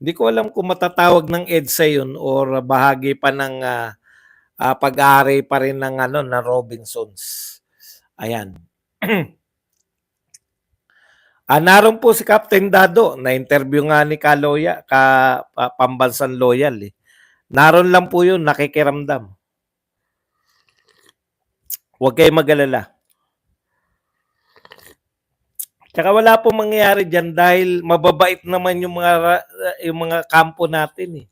Hindi ko alam kung matatawag ng EDSA yun or bahagi pa ng pag-aari pa rin ng ano na Robinsons. Ayan. Naroon po si Captain Dado, na-interview nga ni Kaloya, Pambansan Loyal. Naroon lang po yun, nakikiramdam. Huwag kayong mag-alala. Tsaka wala pong mangyayari dyan dahil mababait naman yung mga kampo natin.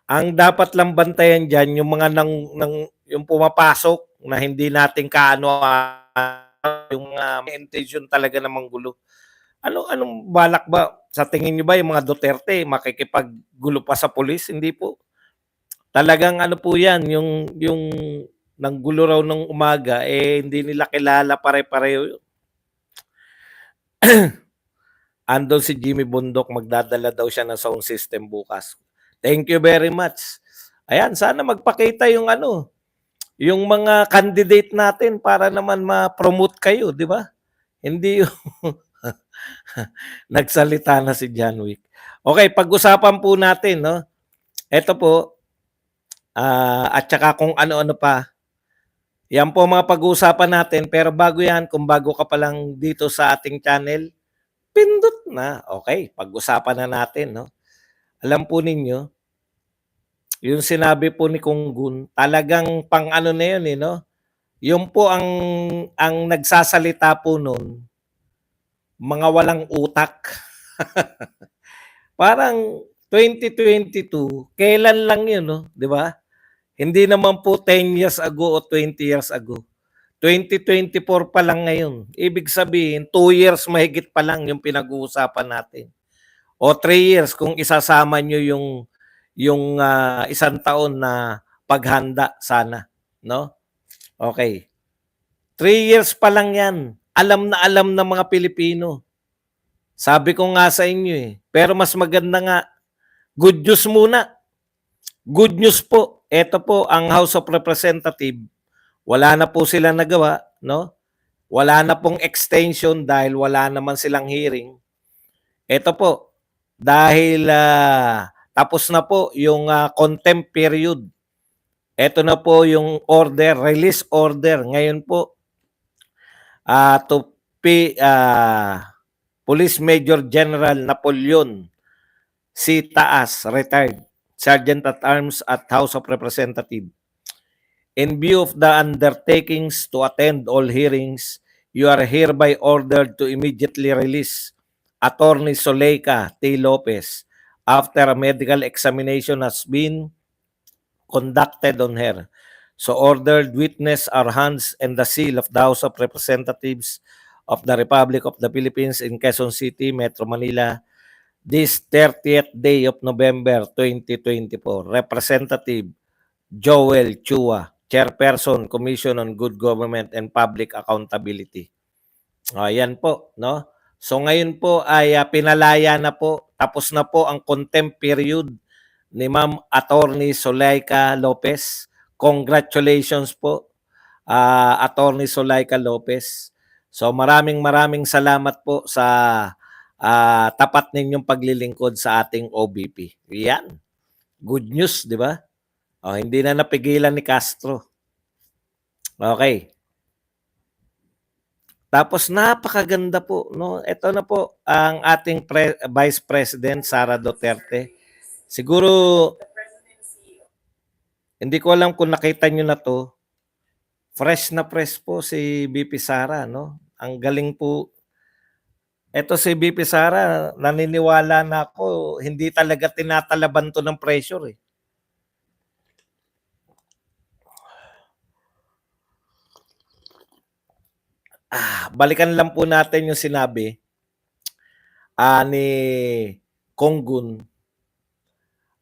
Ang dapat lang bantayan dyan, yung mga yung pumapasok na hindi natin kaano yung may intention talaga na manggulo. Anong balak ba? Sa tingin niyo ba yung mga Duterte makikipaggulo pa sa pulis? Hindi po. Talagang ano po yan, yung nanggulo raw ng umaga, hindi nila kilala pare-pareho. Andon si Jimmy Bundok, magdadala daw siya ng sound system bukas. Thank you very much. Ayan, sana magpakita yung yung mga candidate natin para naman ma-promote kayo, di ba? Hindi yung nagsalita na si John Wick. Okay, pag-usapan po natin, no? Ito po, at saka kung ano-ano pa. Yan po mga pag-uusapan natin. Pero bago yan, kung bago ka pa lang dito sa ating channel, pindot na. Okay, pag-usapan na natin, no? Alam po ninyo, yung sinabi po ni Kung Gun, talagang pang ano na yun, no? Yung po ang nagsasalita po nun, mga walang utak. Parang 2022, kailan lang yun, no? Di ba? Hindi naman po 10 years ago o 20 years ago. 2024 pa lang ngayon. Ibig sabihin, 2 years mahigit pa lang yung pinag-uusapan natin. O 3 years kung isasama nyo yung isang taon na paghanda sana, no? Okay. 3 years pa lang yan. Alam na alam ng mga Pilipino. Sabi ko nga sa inyo Pero mas maganda nga, good news muna. Good news po. Ito po ang House of Representatives. Wala na po sila nagawa, no? Wala na pong extension dahil wala naman silang hearing. Ito po, dahil tapos na po yung contempt period. Ito na po yung order, release order. Ngayon po, to pay Police Major General Napoleon C. Taas, retired, Sergeant at Arms at House of Representatives. In view of the undertakings to attend all hearings, you are hereby ordered to immediately release Attorney Soleika T. Lopez after a medical examination has been conducted on her. So ordered, witness our hands and the seal of the House of Representatives of the Republic of the Philippines in Quezon City, Metro Manila, this 30th day of November 2024. Representative Joel Chua, Chairperson, Commission on Good Government and Public Accountability. Ayan po, no? So ngayon po ay pinalaya na po, tapos na po ang contempt period ni Ma'am Attorney Soleika Lopez. Congratulations po, Attorney Soleika Lopez. So maraming salamat po sa tapat ninyong paglilingkod sa ating OBP. Yan. Good news, di ba? Hindi na napigilan ni Castro. Okay. Tapos napakaganda po, no? Ito na po ang ating Vice President Sara Duterte. Siguro hindi ko alam kung nakita niyo na to. Fresh na fresh po si BP Sara, no? Ang galing po. Ito si BP Sara, naniniwala na ako, hindi talaga tinatalaban to ng pressure Balikan lang po natin yung sinabi ni Konggun.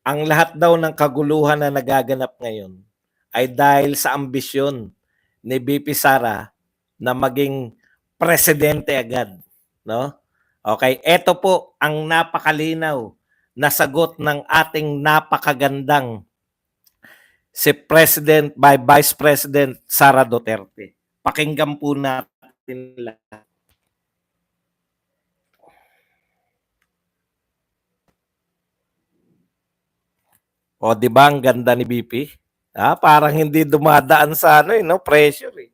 Ang lahat daw ng kaguluhan na nagaganap ngayon ay dahil sa ambisyon ni BP Sara na maging presidente agad, no? Okay, ito po ang napakalinaw na sagot ng ating napakagandang si Vice President Sara Duterte. Pakinggan po natin lahat. O, 'di ba ang ganda ni BP? Parang hindi dumadaan sa ano, no, pressure eh.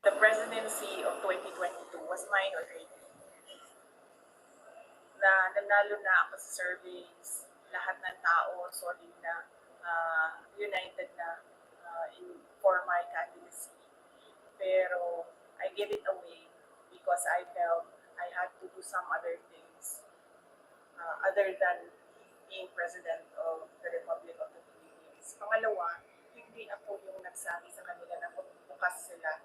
The presidency of 2022 was mine already. Na nanalo na ako sa surveys, lahat ng tao solid na united na for my candidacy. Pero I gave it away because I felt I had to do some other things other than being President of the Republic of the Philippines. Pangalawa, hindi ako yung nagsabi sa kanila na bukas sila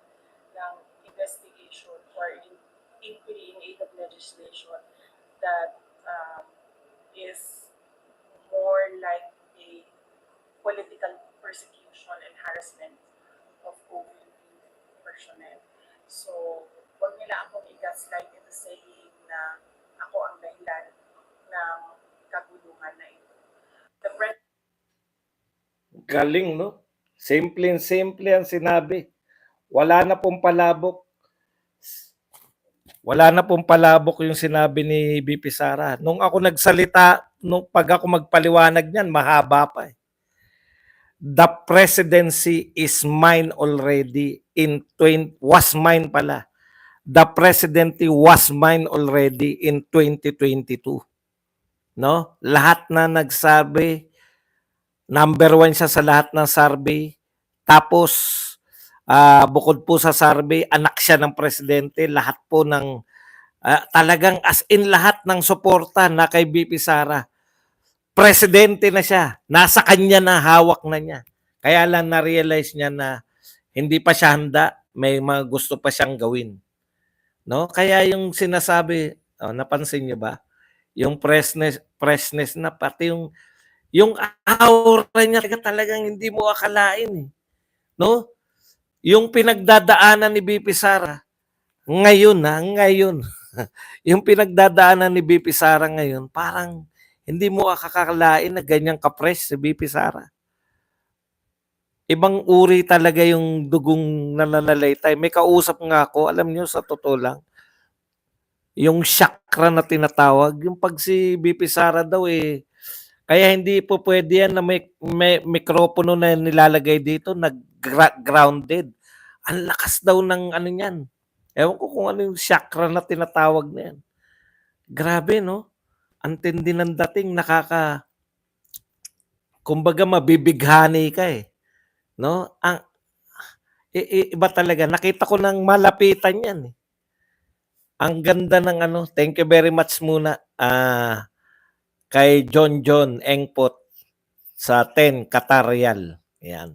ng investigation or in creating of legislation that is more like a political persecution and harassment of OVP personnel. So, huwag nila akong i-gaslight into saying na ako ang dahilan ng kaguluhan na ito. The Galing, no? Simple ang sinabi. Wala na pong palabok. Wala na pong palabok yung sinabi ni BP Sara. Nung ako nagsalita, pag ako magpaliwanag niyan, mahaba pa eh. The presidency is mine already was mine pala. The presidency was mine already in 2022. No? Lahat na nagsabi, number 1 siya sa lahat ng survey. Tapos, bukod po sa survey, anak siya ng presidente. Lahat po ng, talagang as in lahat ng suporta na kay BP Sara. Presidente na siya. Nasa kanya na, hawak na niya. Kaya lang na-realize niya na hindi pa siya handa. May mga gusto pa siyang gawin. No? Kaya yung sinasabi, napansin niyo ba? Yung freshness na pati yung aura niya talagang hindi mo akalain. No? Yung pinagdadaanan ni BP Sara, ngayon yung pinagdadaanan ni BP Sara ngayon, parang hindi mo akakalain na ganyang ka-fresh si BP Sara. Ibang uri talaga yung dugong nananalaytay. May kausap nga ako, alam niyo sa totoo lang, yung chakra na tinatawag, yung pag si BP Sara daw kaya hindi po pwede yan na may mikropono na nilalagay dito na grounded. Ang lakas daw ng ano niyan. Ewan ko kung ano yung chakra na tinatawag na yan. Grabe, no? Ang tindi ng dating, kumbaga mabibighani ka eh. No? Iba talaga. Nakita ko ng malapitan yan eh. Ang ganda ng ano. Thank you very much muna. Kay John Engpot sa 10 Qatar Real. Yan.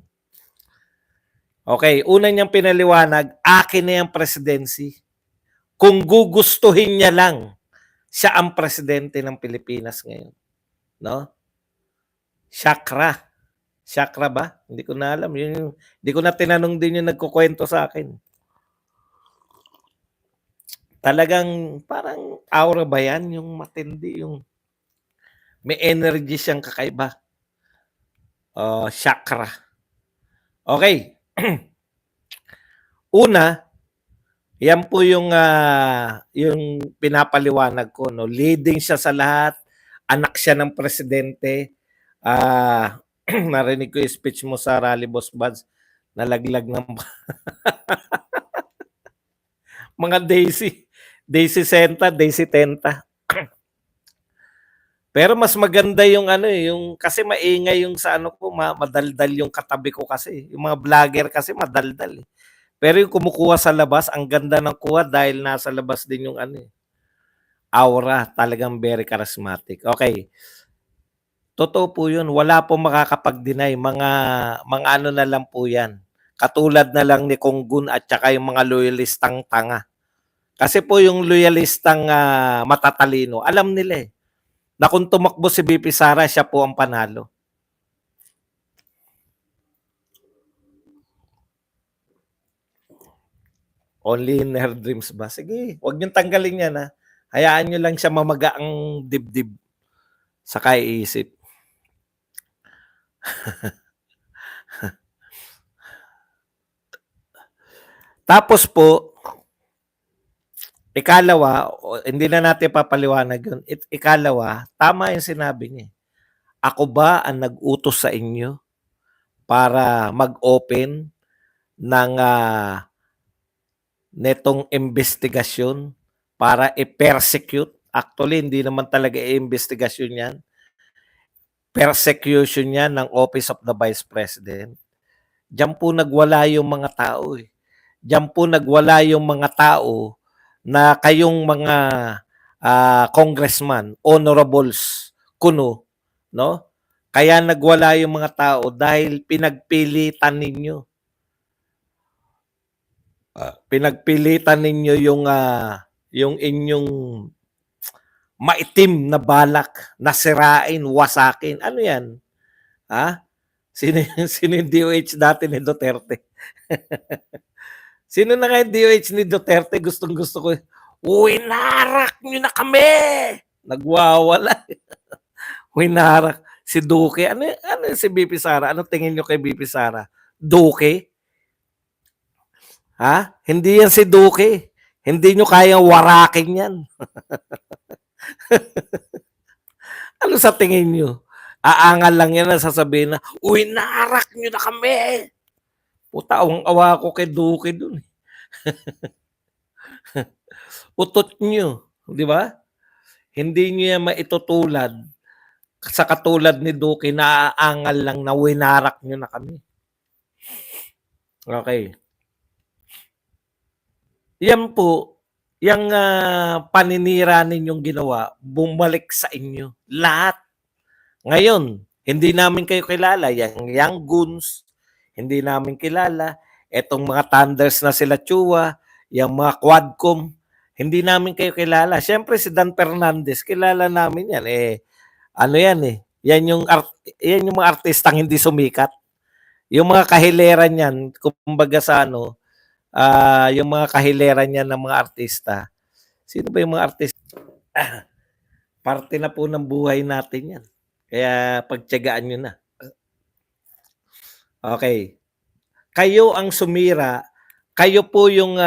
Okay, una niyang pinaliwanag, akin na yung presidency. Kung gugustuhin niya lang, siya ang presidente ng Pilipinas ngayon. No? Chakra. Chakra ba? Hindi ko na alam. Hindi ko na tinanong din yung nagkukwento sa akin. Talagang parang aura ba yan? Yung matindi, yung may energy siyang kakaiba. Chakra. Okay. Una, yan po yung pinapaliwanag ko, no. Leading siya sa lahat, anak siya ng presidente. Narinig ko yung speech mo sa Rally Boss Buds, nalaglag ng mga Daisy Senta, Daisy Tenta. Pero mas maganda yung yung kasi maingay yung sa ko, madaldal yung katabi ko kasi. Yung mga vlogger kasi madaldal eh. Pero yung kumukuha sa labas, ang ganda ng kuha dahil nasa labas din yung aura, talagang very charismatic. Okay. Totoo po yun. Wala pong makakapag-deny. Mga ano na lang po yan. Katulad na lang ni Konggun at saka yung mga loyalistang tanga. Kasi po yung loyalistang matatalino, alam nila na kung tumakbo si BP Sara, siya po ang panalo. Only in her dreams ba? Sige, huwag niyong tanggalin yan ha. Hayaan niyo lang siya mamaga ang dibdib sa kaiisip. Tapos po, Ikalawa, hindi na natin papaliwanag yun. Ikalawa, tama yung sinabi niya. Ako ba ang nag-utos sa inyo para mag-open ng netong investigasyon para i-persecute? Actually, hindi naman talaga i-investigasyon yan. Persecution yan ng Office of the Vice President. Diyan po nagwala yung mga tao eh. Diyan po nagwala yung mga tao na kayong mga congressman, honorables, kuno, no? Kaya nagwala yung mga tao dahil pinagpilitan ninyo. Pinagpilitan ninyo yung inyong maitim na balak na sirain, wasakin. Ano yan? Ha? Sino yung DOH dati ni Duterte? Sino na nga yung DOH ni Duterte? Gustong-gusto ko. Winarak nyo na kami! Nagwawala. Winarak. Si Duque. Ano si BP Sara? Ano tingin nyo kay BP Sara? Duque? Ha? Hindi yan si Duque. Hindi nyo kayang warakin yan. Ano sa tingin nyo? Aangal lang yan na sasabihin na, winarak nyo na kami! Puta, awang-awa ko kay Duque dun. Utot nyo. Di ba? Hindi nyo yan maitutulad sa katulad ni Duque na aangal lang na winarak nyo na kami. Okay. Yan po, yung paninira ninyong ginawa, bumalik sa inyo. Lahat. Ngayon, hindi namin kayo kilala. Yang goons, hindi namin kilala. Etong mga thunders na sila Chua, yung mga quadcom, hindi namin kayo kilala. Siyempre si Dan Fernandez, kilala namin yan. Ano yan eh. Yan yung mga artistang hindi sumikat. Yung mga kahilera niyan, kumbaga sa yung mga kahilera niyan ng mga artista. Sino ba yung mga artista? Parte na po ng buhay natin yan. Kaya pagtiyagaan nyo na. Okay. Kayo ang sumira. Kayo po yung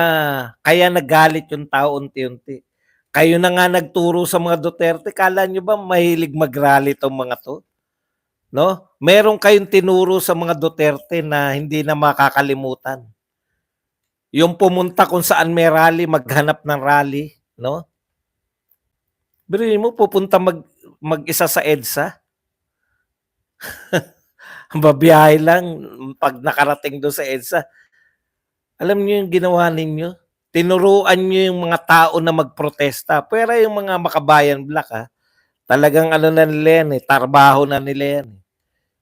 kaya nagalit yung tao unti-unti. Kayo na nga nagturo sa mga Duterte. Kala nyo ba mahilig mag-rally tong mga to? No? Meron kayong tinuro sa mga Duterte na hindi na makakalimutan. Yung pumunta kung saan may rally, maghanap ng rally, no? Biruin mo, pupunta mag-isa sa EDSA. Babiyahe lang pag nakarating doon sa EDSA. Alam niyo yung ginawa ninyo? Tinuruan niyo yung mga tao na magprotesta. Pero yung mga makabayan black, talagang ano na nila yan, trabaho na nila yan.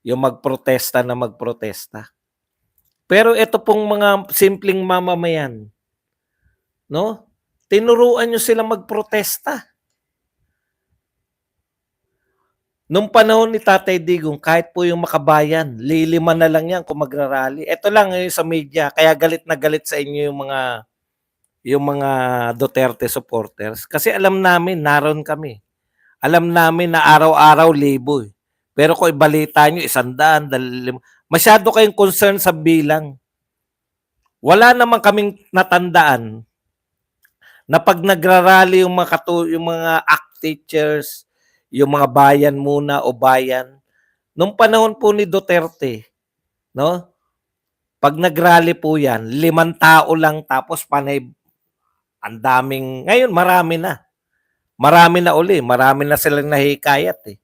Yung magprotesta na magprotesta. Pero ito pong mga simpleng mamamayan, no? Tinuruan nyo sila magprotesta. Nung panahon ni Tatay Digong, kahit po yung makabayan, lilima na lang yan kung magrarally. Ito lang yung sa media, kaya galit na galit sa inyo yung mga Duterte supporters. Kasi alam namin, naroon kami. Alam namin na araw-araw libo. Pero kung ibalita nyo, 100, 500, masyado kayong concern sa bilang. Wala naman kaming natandaan na pag nagrarally yung mga ACT teachers, yung mga bayan muna o bayan, nung panahon po ni Duterte, no? Pag nagrally po yan, 5 tao lang tapos panay ang daming, ngayon marami na. Marami na uli, marami na silang nahihikayat eh.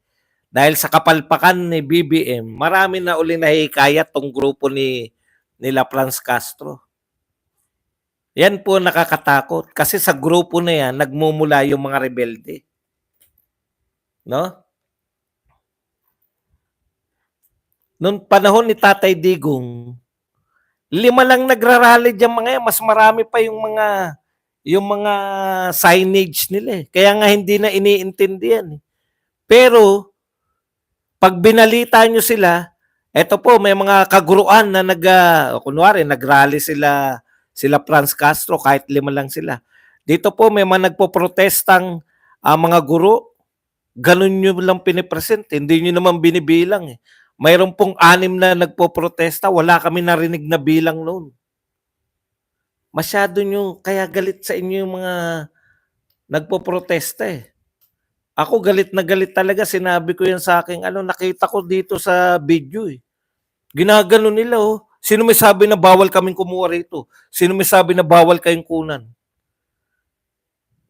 Dahil sa kapalpakan ni BBM, marami na uli nahihikayat tong grupo nila Franz Castro. Yan po nakakatakot kasi sa grupo na yan, nagmumula yung mga rebelde. No? Noong panahon ni Tatay Digong, 5 lang nagrarally diyan mga yan, mas marami pa yung mga signage nila eh. Kaya nga hindi na iniintindihan eh. Pero pag binalita nyo sila, eto po may mga kaguruan na kunwari nagrally sila Franz Castro kahit 5 lang sila. Dito po may mga nagpoprotestang mga guro, ganun nyo lang pinipresent, hindi nyo naman binibilang eh. Mayroon pong 6 na nagpoprotesta, wala kami narinig na bilang noon. Masyado nyo, kaya galit sa inyo yung nagpoprotesta eh. Ako galit na galit talaga, sinabi ko yan sa aking nakita ko dito sa video eh. Ginagano nila oh. Sino may sabi na bawal kaming kumuha rito? Sino may sabi na bawal kayong kunan?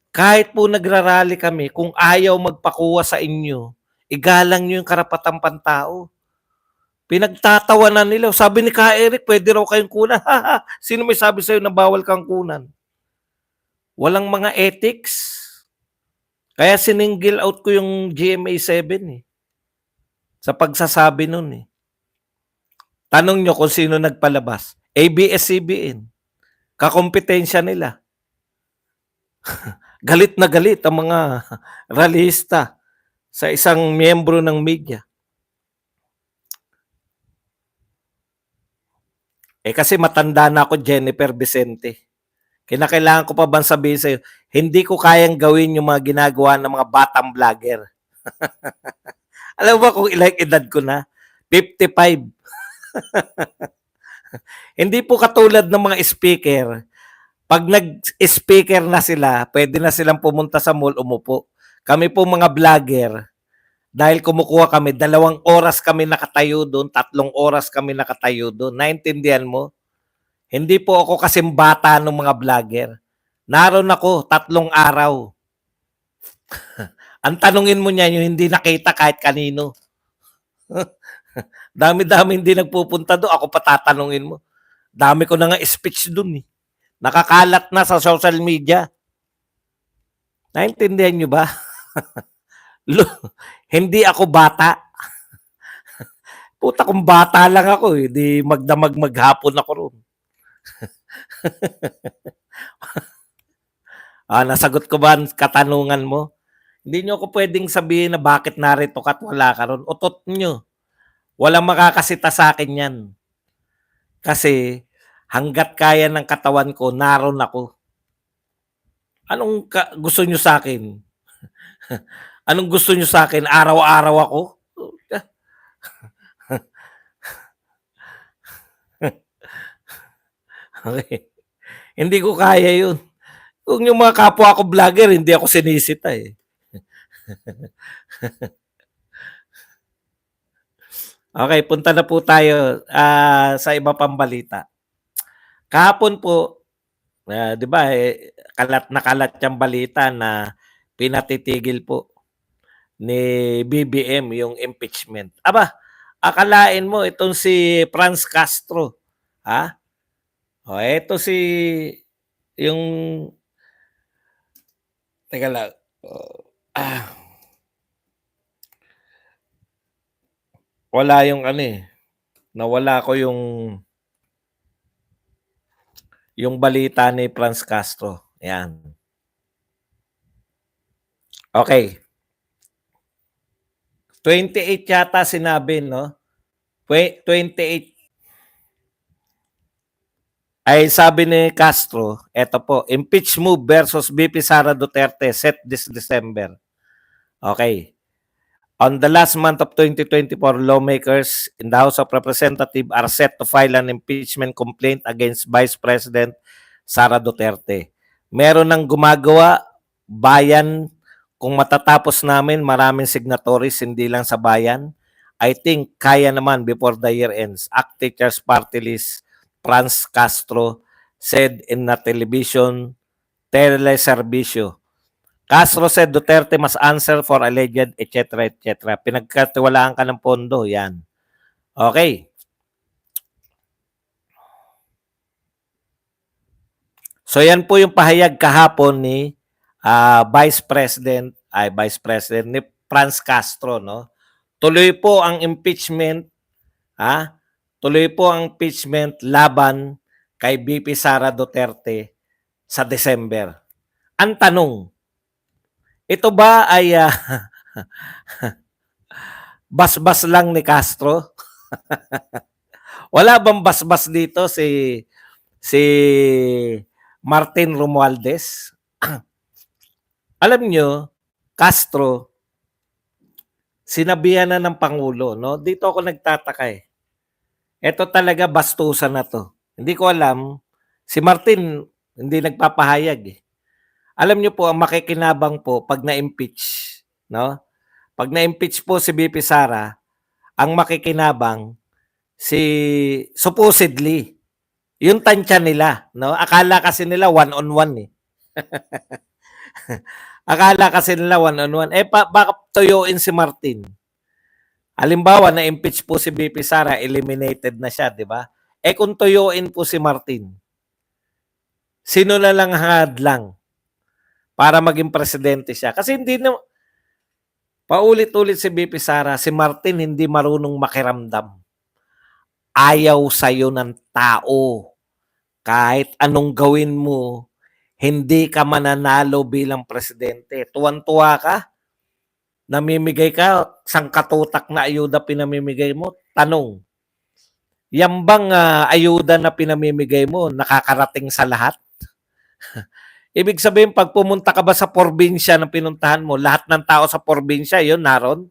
Kahit po nagrarally kami, kung ayaw magpakuha sa inyo, igalang nyo yung karapatang pantao. Pinagtatawanan nila. Sabi ni Ka Eric, pwede raw kayong kunan. Sino may sabi sa'yo na bawal kang kunan? Walang mga ethics. Kaya siningil out ko yung GMA7 eh. Sa pagsasabi nun eh. Tanong nyo kung sino nagpalabas. ABS-CBN. Kakompetensya nila. Galit na galit ang mga rallyista sa isang miyembro ng media. Kasi matanda na ako, Jennifer Vicente. Kinakailangan ko pa bang sabihin sa'yo, hindi ko kayang gawin yung mga ginagawa ng mga batang vlogger. Alam mo ba kung ilang edad ko na? 55. Hindi po katulad ng mga speaker. Pag nag-speaker na sila, pwede na silang pumunta sa mall, umupo. Kami po mga vlogger, dahil kumukuha kami, 2 oras kami nakatayo doon, 3 oras kami nakatayo doon. Naintindihan mo? Hindi po ako kasing bata ng mga vlogger. Naroon ako 3 araw. Ang tanungin mo niya yung hindi nakita kahit kanino. Dami-dami hindi nagpupunta doon. Ako pa tatanungin mo. Dami ko na nga speech doon eh. Nakakalat na sa social media. Naintindihan nyo ba? Hindi ako bata. Puta kung bata lang ako eh. Di magdamag maghapon ako roon. Nasagot ko ba ang katanungan mo? Hindi nyo ako pwedeng sabihin na bakit narito ka at wala ka ron. Utot nyo. Walang makakasita sa akin yan. Kasi hanggat kaya ng katawan ko, naroon ako. Anong gusto nyo sa akin? Anong gusto nyo sa akin? Araw-araw ako? Okay. Hindi ko kaya yun. Kung yung mga kapwa ko vlogger, hindi ako sinisita eh. Okay, punta na po tayo sa iba pang balita. Kahapon po, 'di ba, kalat na kalat yung balita na pinatitigil po ni BBM yung impeachment. Aba, akalain mo itong si Franz Castro, ha? Ito si yung teka lang. Wala yung nawala ko yung balita ni Franz Castro. Yan. Okay. 28 yata sinabi, no? 28. Ay sabi ni Castro, eto po, impeach move versus VP Sara Duterte set this December. Okay. On the last month of 2024, lawmakers in the House of Representatives are set to file an impeachment complaint against Vice President Sara Duterte. Meron nang gumagawa, bayan, kung matatapos namin, maraming signatories, hindi lang sa bayan. I think kaya naman before the year ends. ACT Teachers Party List, Franz Castro said in a television teleservisyo. Castro said Duterte must answer for alleged etc. etc. Pinagkatiwalaan ka ng pondo, yan. Okay. So yan po yung pahayag kahapon ni Vice President ni Franz Castro, no? Tuloy po ang impeachment, tuloy po ang impeachment laban kay VP Sara Duterte sa December. Ang tanong, ito ba ay basbas lang ni Castro? Wala bang basbas dito si Martin Romualdez? Alam nyo, Castro, sinabihan na ng Pangulo, no? Dito ako nagtataka eh. Ito talaga bastusan na to. Hindi ko alam, si Martin hindi nagpapahayag eh. Alam niyo po ang makikinabang po 'pag na-impeach, 'no? 'Pag na-impeach po si VP Sara, ang makikinabang si supposedly, yung tantya nila, 'no? Akala kasi nila one on one, eh. Akala kasi nila one on one. Eh, baka tuyuin si Martin. Halimbawa, na-impeach po si VP Sara, eliminated na siya, di ba? Eh kung tuyuin po si Martin, sino na lang hadlang para maging presidente siya? Kasi hindi na, paulit-ulit si VP Sara, si Martin hindi marunong makiramdam. Ayaw sa'yo ng tao. Kahit anong gawin mo, hindi ka mananalo bilang presidente. Tuwan-tuwa ka, namimigay ka, sangkatutak na ayuda pinamimigay mo. Tanong, yan bang ayuda na pinamimigay mo, nakakarating sa lahat? Ibig sabihin, pag pumunta ka ba sa probinsya na pinuntahan mo, lahat ng tao sa probinsya, yun, naroon?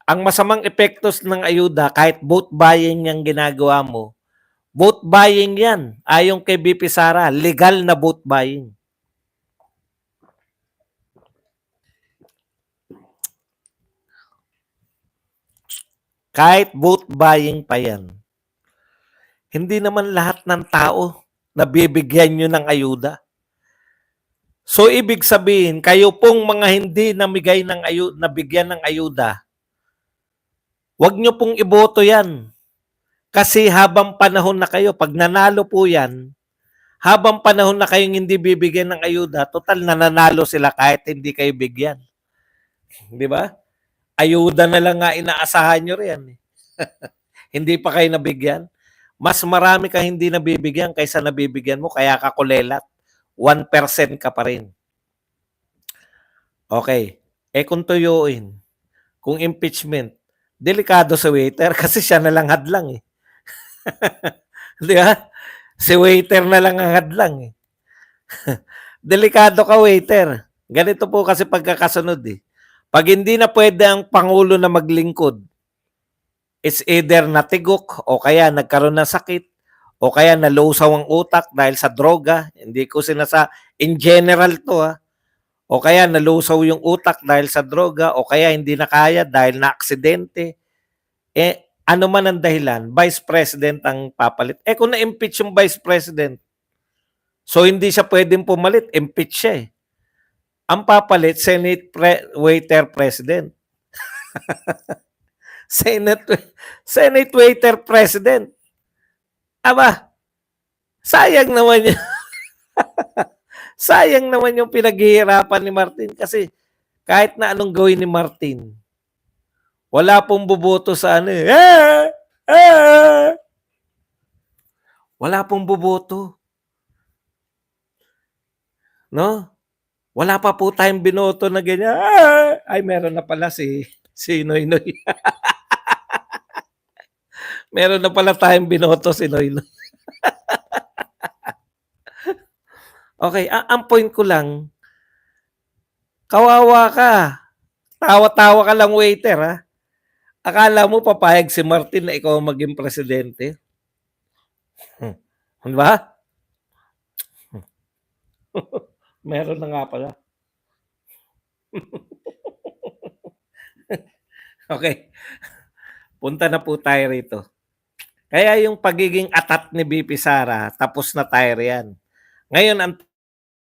Ang masamang epektos ng ayuda, kahit vote buying yung ginagawa mo, vote buying yan. Ayon kay VP Sara, legal na vote buying. Kahit vote buying pa yan. Hindi naman lahat ng tao nabibigyan nyo ng ayuda. So, ibig sabihin, kayo pong mga hindi namigay ng nabigyan ng ayuda, wag nyo pong iboto yan. Kasi habang panahon na kayo, pag nanalo po yan, habang panahon na kayong hindi bibigyan ng ayuda, total nananalo sila kahit hindi kayo bigyan. Di ba? Ayuda na lang nga inaasahan nyo riyan. Hindi pa kayo nabigyan. Mas marami kang hindi nabibigyan kaysa nabibigyan mo, kaya ka kulelat. 1% ka pa rin. Okay. Eh kung tuyuin, kung impeachment, delikado sa waiter kasi siya na lang hadlang eh. Di ba? Si waiter na lang ang hadlang eh. Delikado ka, waiter. Ganito po kasi pagkakasunod eh. Pag hindi na pwede ang Pangulo na maglingkod, it's either natigok o kaya nagkaroon ng sakit o kaya nalusaw ang utak dahil sa droga. Hindi ko in general to ha. O kaya nalusaw yung utak dahil sa droga o kaya hindi na kaya dahil na aksidente. Eh, ano man ang dahilan, Vice President ang papalit. Eh kung na-impeach yung Vice President, so hindi siya pwedeng pumalit, impeach siya eh. Ang papalit, Waiter President. Senate Waiter President. Aba, sayang naman yun. Sayang naman yung pinaghihirapan ni Martin kasi kahit na anong gawin ni Martin, wala pong boboto sa ano eh. Wala pong boboto. No? Wala pa po tayong binoto na ganyan. Ay, meron na pala si Noynoy. Meron na pala tayong binoto si Noynoy. Okay, ang point ko lang, kawawa ka. Tawa-tawa ka lang, waiter, ha? Akala mo papayag si Martin na ikaw maging presidente? Di ba? Meron na nga pala. Okay. Punta na po tayo rito. Kaya yung pagiging atat ni VP Sara, tapos na tayo riyan. Ngayon, ang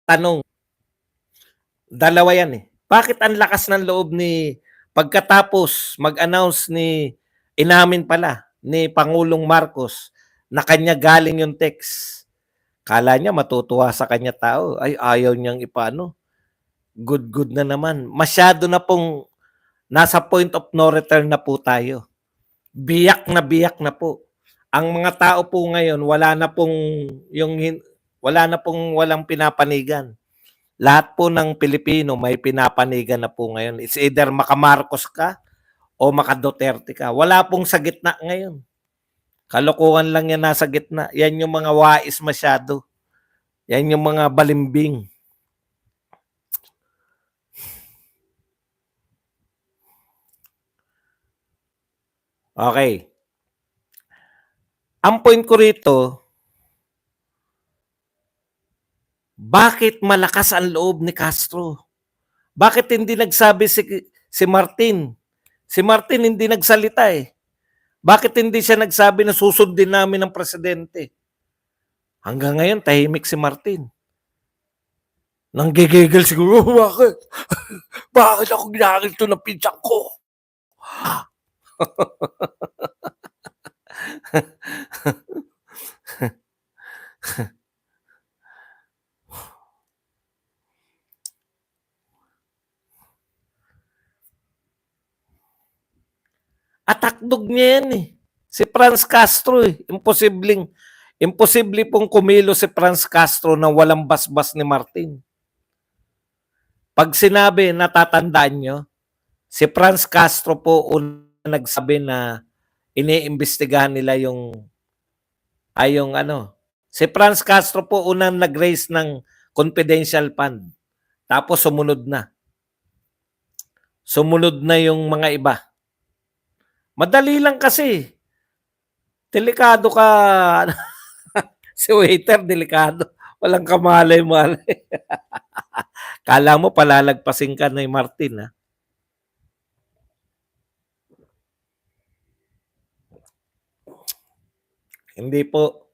tanong, dalawa yan eh. Bakit ang lakas ng loob ni, pagkatapos mag-announce ni, inamin pala, ni Pangulong Marcos, na kanya galing yung text. Kala niya matutuwa sa kanya tao. Ay, ayaw niyang ipano. Good na naman. Masyado na pong nasa point of no return na po tayo. Biyak na po. Ang mga tao po ngayon, wala na pong walang pinapanigan. Lahat po ng Pilipino may pinapanigan na po ngayon. It's either maka-Marcos ka o maka-Duterte ka. Wala pong sa gitna ngayon. Kalokohan lang yan nasa gitna. Yan yung mga wais masyado. Yan yung mga balimbing. Okay. Ang point ko rito, Bakit malakas ang loob ni Castro? Bakit hindi nagsabi si Martin? Si Martin hindi nagsalita eh. Bakit hindi siya nagsabi na susundin namin ng presidente? Hanggang ngayon, tahimik si Martin. Nanggigigil siguro, bakit? Bakit ako ginagilto ng pinsan ko? Atakdog niya yan eh. Si Franz Castro eh. Imposible pong kumilo si Franz Castro na walang basbas ni Martin. Pag sinabi, natatandaan nyo, si Franz Castro po una nagsabi na iniimbestigahan nila yung si Franz Castro po unang nag-raise ng confidential fund. Tapos sumunod na. Sumunod na yung mga iba. Madali lang kasi. Delikado ka. Si waiter, delikado. Walang kamalay-malay. Kala mo palalagpasin ka ni Martin, ha? Hindi po.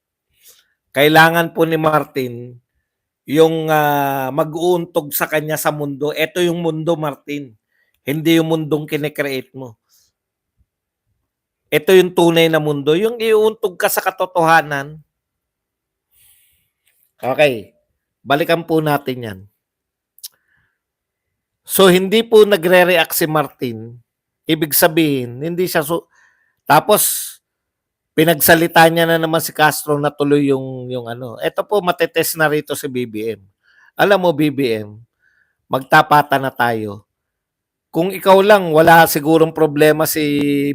Kailangan po ni Martin yung mag-uuntog sa kanya sa mundo. Ito yung mundo, Martin. Hindi yung mundong kine-create mo. Ito yung tunay na mundo. Yung iuuntog ka sa katotohanan. Okay. Balikan po natin yan. So, hindi po nagre-react si Martin. Ibig sabihin, hindi siya tapos, pinagsalita niya na naman si Castro na tuloy yung ano. Ito po, matetest na rito si BBM. Alam mo, BBM, magtapatan na tayo. Kung ikaw lang, wala sigurong problema si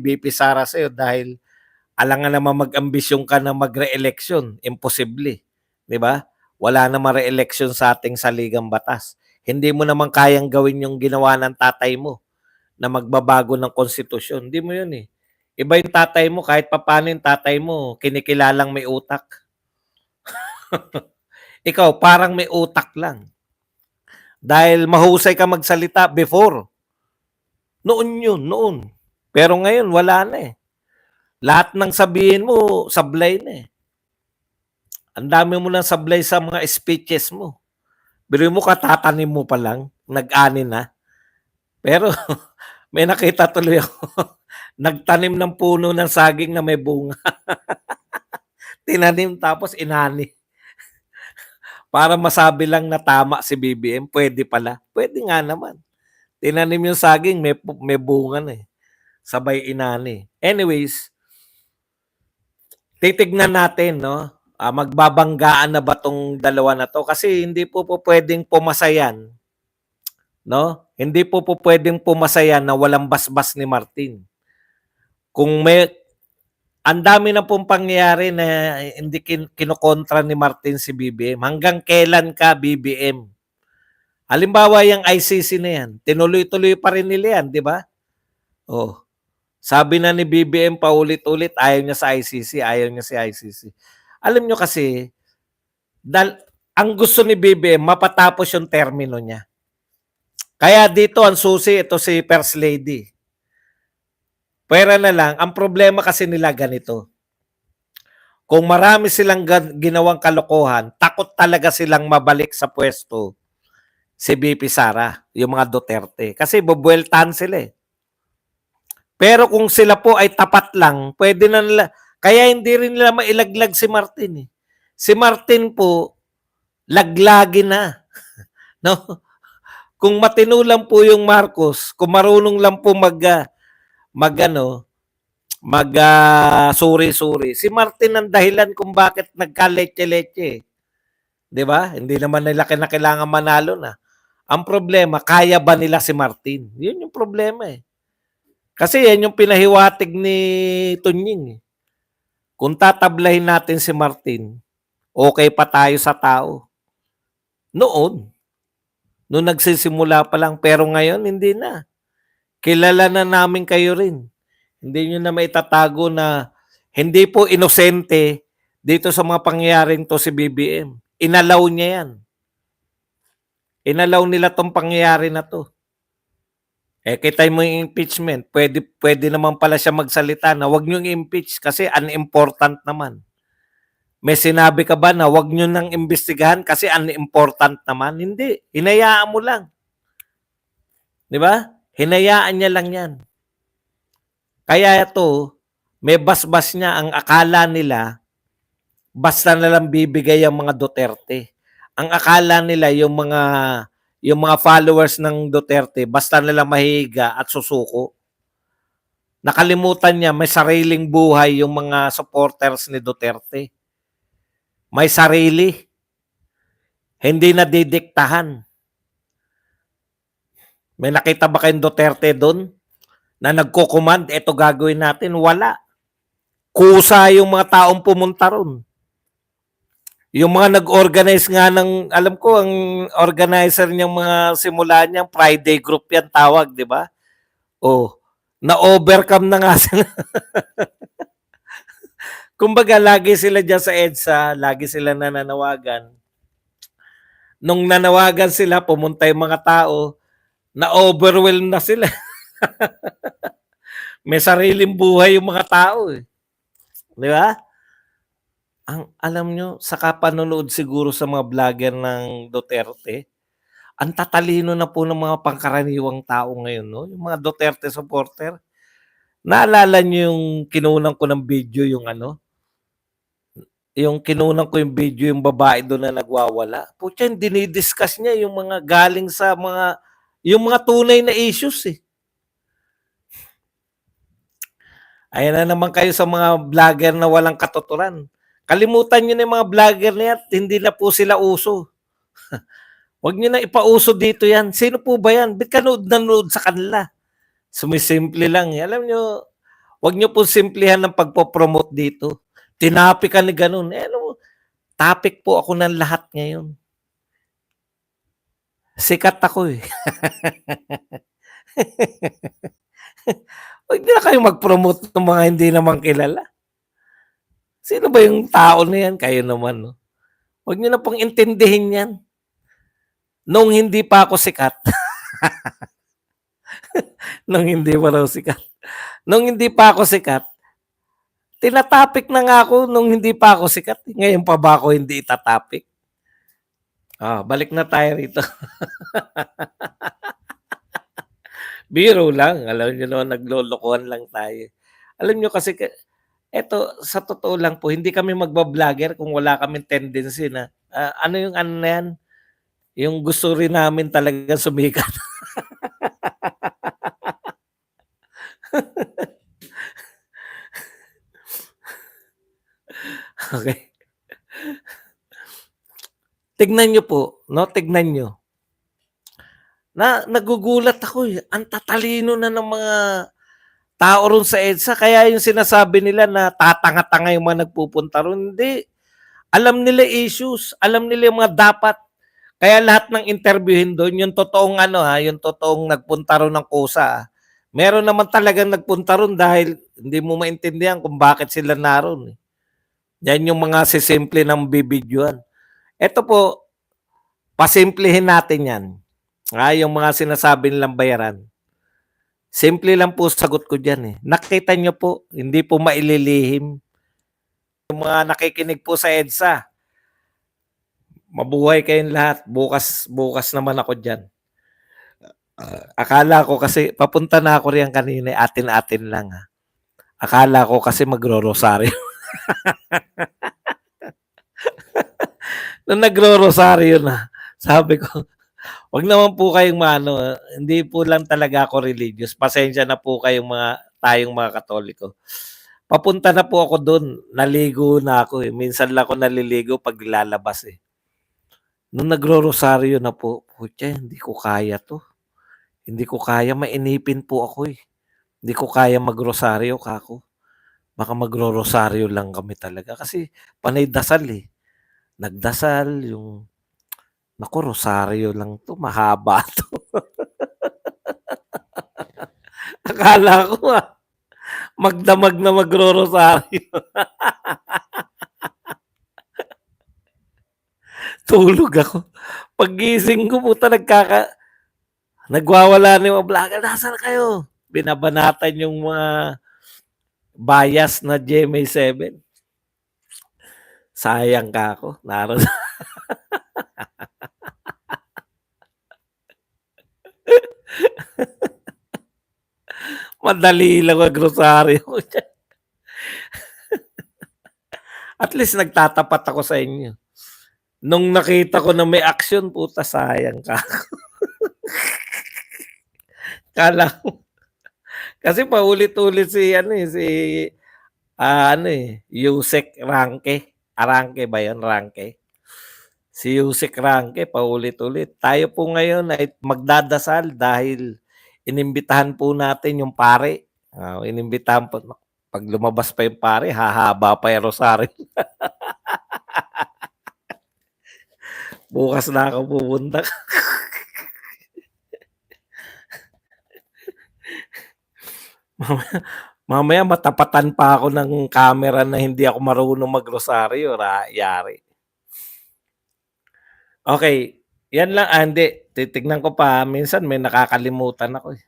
BP Sara sa'yo dahil alangan naman mag-ambisyon ka na magre-election. Imposible. Di ba? Wala naman re-election sa ating saligang batas. Hindi mo naman kayang gawin yung ginawa ng tatay mo na magbabago ng konstitusyon. Hindi mo yun eh. Iba yung tatay mo, kahit papaano yung tatay mo, kinikilalang may utak. Ikaw, parang may utak lang. Dahil mahusay ka magsalita before. Noon yun, noon. Pero ngayon, wala na eh. Lahat ng sabihin mo, sablay na eh. Ang dami mo nang sablay sa mga speeches mo. Pero mo katatanim mo pa lang, nag-ani na. Pero may nakita tuloy ako. Nagtanim ng puno ng saging na may bunga. Tinanim tapos inani. Para masabi lang na tama si BBM, pwede pala. Pwede nga naman. Tinanim yung saging, may bunga na eh. Sabay inani. Anyways, titignan natin, no? Magbabanggaan na ba tong dalawa na to? Kasi hindi po pwedeng pumasayan, no? Hindi po pwedeng pumasayan na walang basbas ni Martin. Kung may, ang dami na pong pangyayari na hindi kinokontra ni Martin si BBM. Hanggang kailan ka, BBM? Halimbawa, yung ICC na yan, tinuloy-tuloy pa rin nila yan, di ba? Oh. Sabi na ni BBM paulit-ulit, ayaw niya sa ICC, ayaw niya sa ICC. Alam nyo kasi, ang gusto ni BBM, mapatapos yung termino niya. Kaya dito, ang susi, ito si First Lady. Pwera na lang, ang problema kasi nila ganito. Kung marami silang ginawang kalokohan, takot talaga silang mabalik sa pwesto si BP Sara, yung mga Duterte. Kasi bubueltahan sila eh. Pero kung sila po ay tapat lang, pwede na nila. Kaya hindi rin nila mailaglag si Martin eh. Si Martin po, laglagi na. No? Kung matino lang po yung Marcos, kung marunong lang po suri-suri. Si Martin ang dahilan kung bakit nagka-leche-leche. 'Di ba? Hindi naman nila kailangan manalo na. Ang problema, kaya ba nila si Martin? 'Yun yung problema eh. Kasi yan yung pinahiwatig ni Tunying eh. Kung tatablahin natin si Martin, okay pa tayo sa tao. Noon nagsisimula pa lang, pero ngayon hindi na. Kilala na namin kayo rin. Hindi nyo na maitatago na hindi po inosente dito sa mga pangyayaring to si BBM. Inalaw niya yan. Inalaw nila 'tong pangyayari na 'to. Kita mo yung impeachment, pwede naman pala siya magsalita na wag niyong i-impeach kasi unimportant naman. May sinabi ka ba na wag niyo nang imbestigahan kasi unimportant naman? Hindi, hinayaan mo lang. 'Di ba? Hinayaan niya lang 'yan. Kaya ito, may basbas niya ang akala nila basta na lang bibigay ang mga Duterte. Ang akala nila yung mga followers ng Duterte basta na lang mahihiga at susuko. Nakalimutan niya may sariling buhay yung mga supporters ni Duterte. May sarili. Hindi nadidiktahan. May nakita ba kayong Duterte doon na nagko-command, eto gagawin natin? Wala. Kusa yung mga taong pumunta ron. Yung mga nag-organize nga ng, alam ko, ang organizer niyang mga simula niyang Friday group yan tawag, di ba? Oh, na-overcome na nga sila. Kumbaga, lagi sila dyan sa EDSA, lagi sila nananawagan. Nung nanawagan sila, pumunta yung mga tao, na-overwhelm na sila. May sariling buhay yung mga tao eh. Di ba? Alam nyo, sa kapanonood siguro sa mga vlogger ng Duterte, ang tatalino na po ng mga pangkaraniwang tao ngayon, no? Yung mga Duterte supporter. Naalala nyo yung kinunan ko ng video, yung kinunan ko yung video, yung babae doon na nagwawala. Pucha, dinidiscuss niya yung mga galing sa yung mga tunay na issues eh. Ayan na naman kayo sa mga vlogger na walang katuturan. Kalimutan nyo na yung mga vlogger na yan, hindi na po sila uso. Huwag nyo na ipauso dito yan. Sino po ba yan? Ba't ka nanood sa kanila? Sumisimple lang. Alam nyo, huwag nyo po simplihan ng pagpopromote dito. Tinapik ka ni ganun. Topic po ako ng lahat ngayon. Sikat ako eh. Huwag nyo na kayong mag-promote ng mga hindi naman kilala. Sino ba yung tao na yan? Kayo naman, no? Huwag nyo na pong intindihin yan. Nung hindi pa ako sikat. Nung hindi pa ako sikat, tinatapik na nga ako nung hindi pa ako sikat. Ngayon pa ba ako hindi itatapik? Balik na tayo rito. Biro lang. Alam nyo naman, naglolokohan lang tayo. Alam nyo kasi, eto, sa totoo lang po, hindi kami magbablogger kung wala kaming tendency na, ano na yan? Yung gusto rin namin talaga sumikat. Okay. Tignan nyo po, no? Tignan nyo. Nagugulat ako eh. Ang tatalino na ng mga tao ron sa EDSA. Kaya yung sinasabi nila na tatanga-tanga yung mga nagpupunta ron. Hindi. Alam nila issues. Alam nila yung mga dapat. Kaya lahat ng interviewin doon, yung totoong yung totoong nagpunta ron ng kusa. Meron naman talagang nagpunta ron dahil hindi mo maintindihan kung bakit sila naroon. Yan yung mga sisimple ng bibidyoan. Ito po, pasimplihin natin yan. Yung mga sinasabi nilang bayaran. Simple lang po sagot ko dyan eh. Nakita nyo po, hindi po maililihim. Yung mga nakikinig po sa EDSA, mabuhay kayong lahat. Bukas naman ako dyan. Akala ko kasi, papunta na ako riyan kanina, atin-atin lang ha. Akala ko kasi magro-rosaryo. Nung nagro-rosaryo na, sabi ko, wag naman po kayong hindi po lang talaga ako religious. Pasensya na po tayong mga Katoliko. Papunta na po ako doon, naligo na ako eh. Minsan lang ako naliligo pag lalabas eh. Nung nagro-rosaryo na po, putya, hindi ko kaya to. Hindi ko kaya, mainipin po ako eh. Hindi ko kaya magrosaryo kako. Baka magro-rosaryo lang kami talaga. Kasi panay dasal eh. Nagdasal yung, naku, rosaryo lang to, mahaba to. Akala ko magdamag na magro-rosaryo. Tulog ako. Paggising ko puta nagwawala na yung mga vlogger, "Nasaan kayo?" Binabanatan yung mga bias na GMA7. Sayang ka ako. Madali lang magrosaryo. At least nagtatapat ako sa inyo. Nung nakita ko na may action, puta sayang ka. Kala ko. Kasi paulit-ulit Yusek Ranke. Arangke ba yun? Ranke. Si Yusek Ranke, paulit-ulit. Tayo po ngayon ay magdadasal dahil inimbitahan po natin yung pare. Inimbitahan po. Pag lumabas pa yung pare, hahaba pa yung rosaryo. Bukas na ako pupunta. Mamaya matapatan pa ako ng camera na hindi ako marunong magrosaryo. Yari. Okay. Yan lang. Hindi. Titignan ko pa. Minsan may nakakalimutan ako.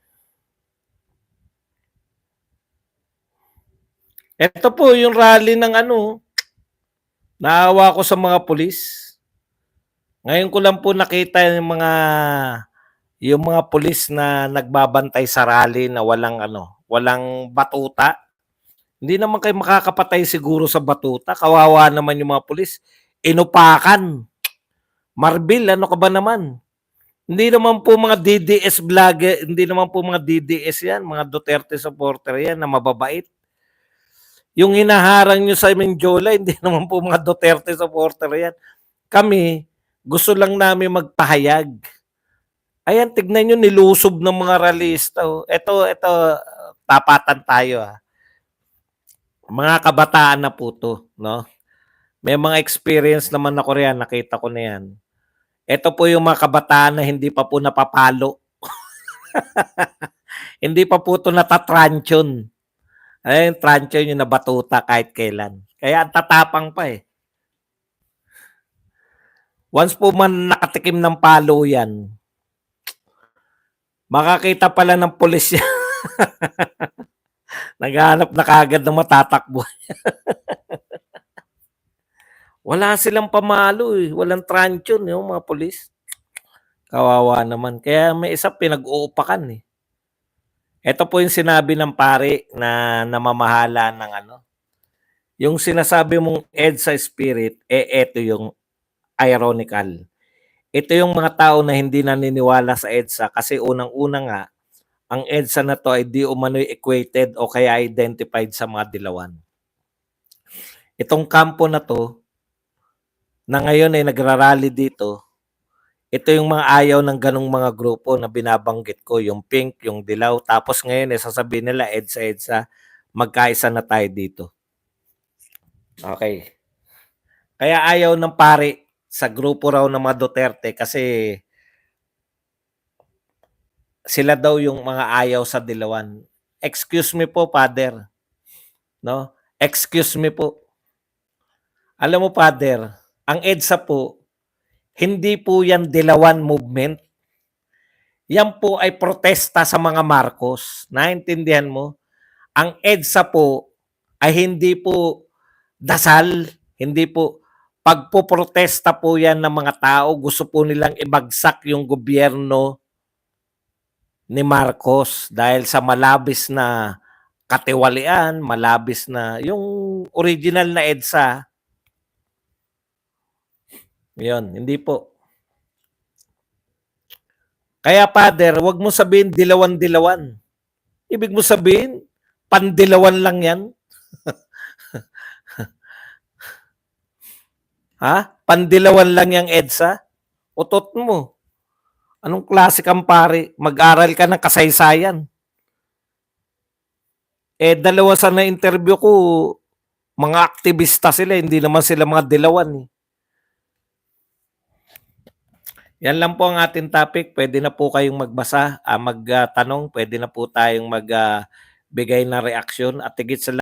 Ito po yung rally ng naawa ko sa mga pulis. Ngayon ko lang po nakita yung mga pulis na nagbabantay sa rally na walang batuta. Hindi naman kayo makakapatay siguro sa batuta. Kawawa naman yung mga pulis. Inupakan. Marbil, ano ka ba naman? Hindi naman po mga DDS vlogger, hindi naman po mga DDS yan, mga Duterte supporter yan na mababait. Yung hinaharang nyo sa Menjola, hindi naman po mga Duterte supporter yan. Kami, gusto lang namin magpahayag. Ayan, tignan nyo, nilusob ng mga ralista. Ito, tapatan tayo. Mga kabataan na po to, no? May mga experience naman ako riyan, nakita ko na yan. Ito po yung mga kabataan na hindi pa po napapalo. Hindi pa po ito natatransyon. Ayun, transyon yung nabatuta kahit kailan. Kaya ang tatapang pa eh. Once po man nakatikim ng palo yan, makakita pala ng pulis yan. Naghahanap na kagad ng matatakbo. Wala silang pamalo eh. Walang transyon yung mga pulis. Kawawa naman. Kaya may isa pinag-uupakan eh. Ito po yung sinabi ng pare na namamahala ng Yung sinasabi mong EDSA spirit, ito yung ironical. Ito yung mga tao na hindi naniniwala sa EDSA kasi unang-una nga, ang EDSA na to ay di umano'y equated o kaya identified sa mga dilawan. Itong kampo na to, na ngayon ay nagrarally dito, ito yung mga ayaw ng ganong mga grupo na binabanggit ko, yung pink, yung dilaw, tapos ngayon sasabihin nila, EDSA, magkaisa na tayo dito. Okay. Kaya ayaw ng pare sa grupo raw ng mga Duterte kasi sila daw yung mga ayaw sa dilawan. Excuse me po, Father. No? Excuse me po. Alam mo, Father, ang EDSA po, hindi po yan dilawan movement. Yan po ay protesta sa mga Marcos. Naintindihan mo? Ang EDSA po ay hindi po dasal, hindi po pagpoprotesta po yan ng mga tao. Gusto po nilang ibagsak yung gobyerno ni Marcos dahil sa malabis na katiwalian, malabis na yung original na EDSA. Yun, hindi po. Kaya Father, wag mo sabihin dilawan-dilawan. Ibig mo sabihin, pandilawan lang yan. Ha? Pandilawan lang yung EDSA? Utot mo. Anong klase kang pare? Mag-aral ka ng kasaysayan. Dalawa sa na-interview ko, mga aktivista sila, hindi naman sila mga dilawan. Yan lang po ang ating topic. Pwede na po kayong magbasa, magtanong, pwede na po tayong magbigay na reaksyon at higit sa